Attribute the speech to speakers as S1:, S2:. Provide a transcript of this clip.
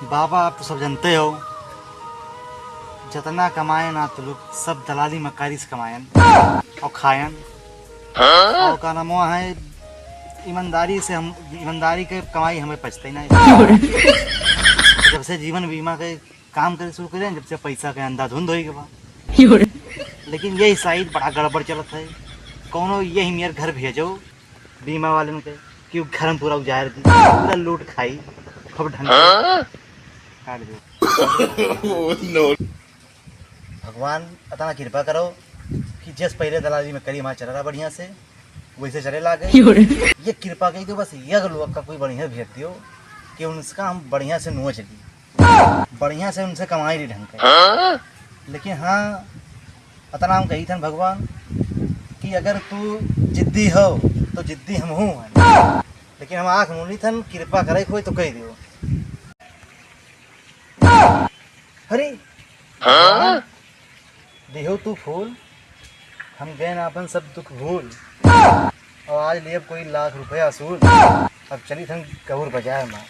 S1: बाबा आप तो सब जानते हो, जितना कमाए ना तो लोग सब दलाली मक्कारी से कमायन और खायन। और का नाम है, ईमानदारी से हम ईमानदारी के कमाई हमें पचते नहीं। जब से जीवन बीमा के काम करे शुरू करें, जब से पैसा के अंधाधुंध हो गया। लेकिन यही साइड बड़ा गड़बड़ चलत है। कौनो यही मेरे घर भेजो बीमा वाले के कि घर में पूरा उजाड़ दी, पूरा लूट खाई खूब ढंग से काट दो। भगवान अतना कृपा करो कि जिस पहले दलाली में करी वहाँ चल रहा बढ़िया से वैसे चले ला गए। ये कृपा कही तो बस ये लोग का कोई बढ़िया भेज दियो कि उनका हम बढ़िया से नोच ली, बढ़िया से उनसे कमाई ली ढंग के। लेकिन हाँ अतना हम कही था भगवान कि अगर तू जिद्दी हो तो जिद्दी हम हूँ, लेकिन हम आँख मूली थन कृपा करे कोई तो कह दियो। अरे देहो तू फूल, हम गए ना अपन सब दुख भूल, और आज लिए कोई लाख रुपया असूल। अब चली थन कबूर बजाए माँ।